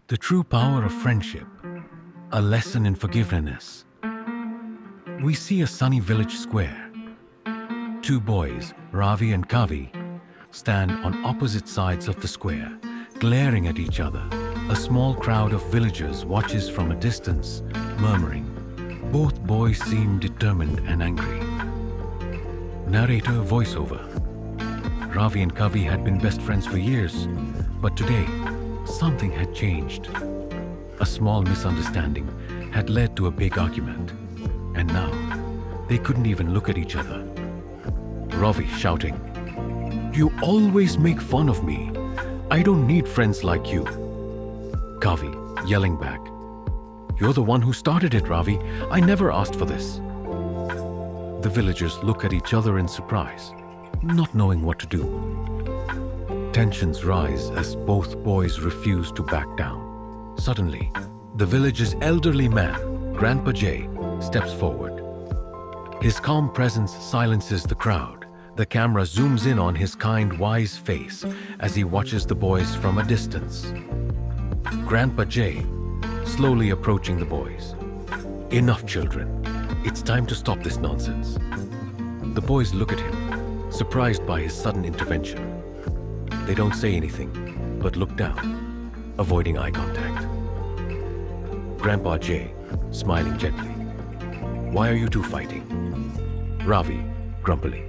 The true power of friendship, a lesson in forgiveness. We see a sunny village square. Two boys, Ravi and Kavi, stand on opposite sides of the square, glaring at each other. A small crowd of villagers watches from a distance, murmuring. Both boys seem determined and angry. Narrator voiceover. Ravi and Kavi had been best friends for years, but today, something had changed. A small misunderstanding had led to a big argument, and now they couldn't even look at each other. Ravi shouting, "You always make fun of me. I don't need friends like you." Kavi yelling back, "You're the one who started it, Ravi. I never asked for this." The villagers look at each other in surprise, not knowing what to do. Tensions rise as both boys refuse to back down. Suddenly, the village's elderly man, Grandpa Jay, steps forward. His calm presence silences the crowd. The camera zooms in on his kind, wise face as he watches the boys from a distance. Grandpa Jay, slowly approaching the boys. "Enough, children. It's time to stop this nonsense." The boys look at him, surprised by his sudden intervention. They don't say anything, but look down, avoiding eye contact. Grandpa Jay, smiling gently. "Why are you two fighting?" Ravi, grumpily.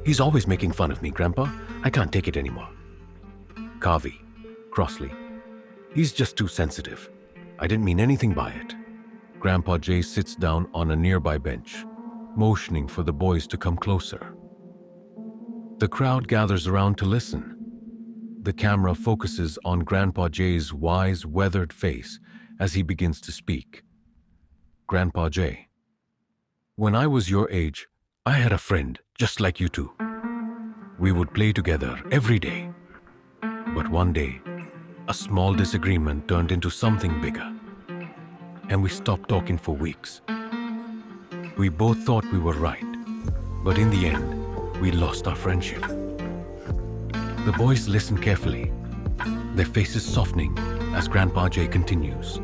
"He's always making fun of me, Grandpa. I can't take it anymore." Kavi, crossly. "He's just too sensitive. I didn't mean anything by it." Grandpa Jay sits down on a nearby bench, motioning for the boys to come closer. The crowd gathers around to listen. The camera focuses on Grandpa Jay's wise, weathered face as he begins to speak. Grandpa Jay, "When I was your age, I had a friend just like you two. We would play together every day. But one day, a small disagreement turned into something bigger, and we stopped talking for weeks. We both thought we were right, but in the end, we lost our friendship." The boys listen carefully, their faces softening as Grandpa Jay continues.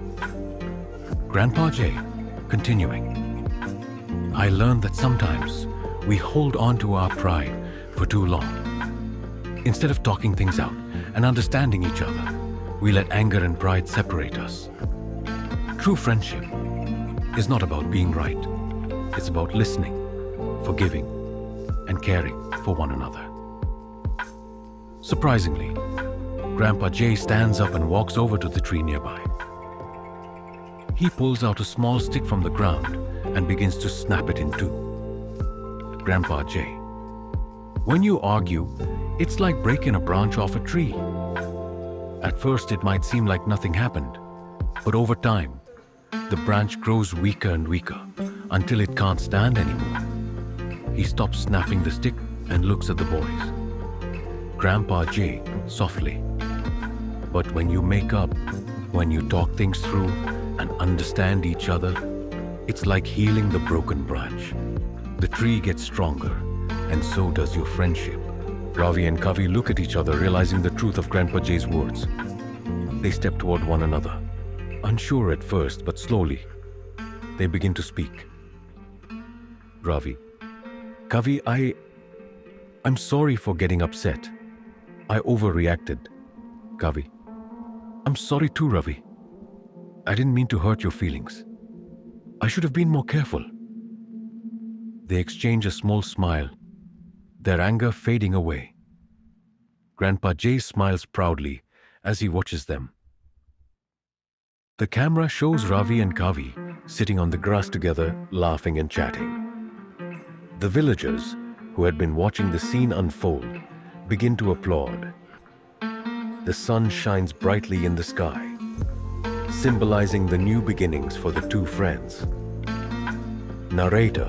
Grandpa Jay, continuing, "I learned that sometimes we hold on to our pride for too long. Instead of talking things out and understanding each other, we let anger and pride separate us. True friendship is not about being right. It's about listening, forgiving, and caring for one another." Surprisingly, Grandpa Jay stands up and walks over to the tree nearby. He pulls out a small stick from the ground and begins to snap it in two. Grandpa Jay, "When you argue, it's like breaking a branch off a tree. At first it might seem like nothing happened, but over time, the branch grows weaker and weaker until it can't stand anymore." He stops snapping the stick and looks at the boys. Grandpa Jay, softly, "But when you make up, when you talk things through and understand each other, it's like healing the broken branch. The tree gets stronger, and so does your friendship." Ravi and Kavi look at each other, realizing the truth of Grandpa Jay's words. They step toward one another, unsure at first, but slowly, they begin to speak. Ravi, "Kavi, I'm sorry for getting upset. I overreacted." Kavi, "I'm sorry too, Ravi. I didn't mean to hurt your feelings. I should have been more careful." They exchange a small smile, their anger fading away. Grandpa Jay smiles proudly as he watches them. The camera shows Ravi and Kavi sitting on the grass together, laughing and chatting. The villagers, who had been watching the scene unfold, begin to applaud. The sun shines brightly in the sky, symbolizing the new beginnings for the two friends. Narrator,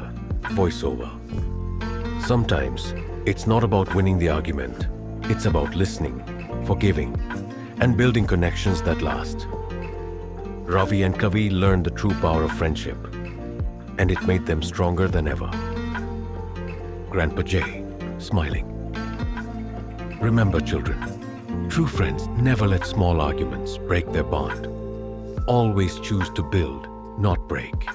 voiceover. Sometimes, it's not about winning the argument. It's about listening, forgiving, and building connections that last. Ravi and Kavi learned the true power of friendship, and it made them stronger than ever. Grandpa Jay, smiling. Remember, children, True friends never let small arguments break their bond. Always choose to build, not break.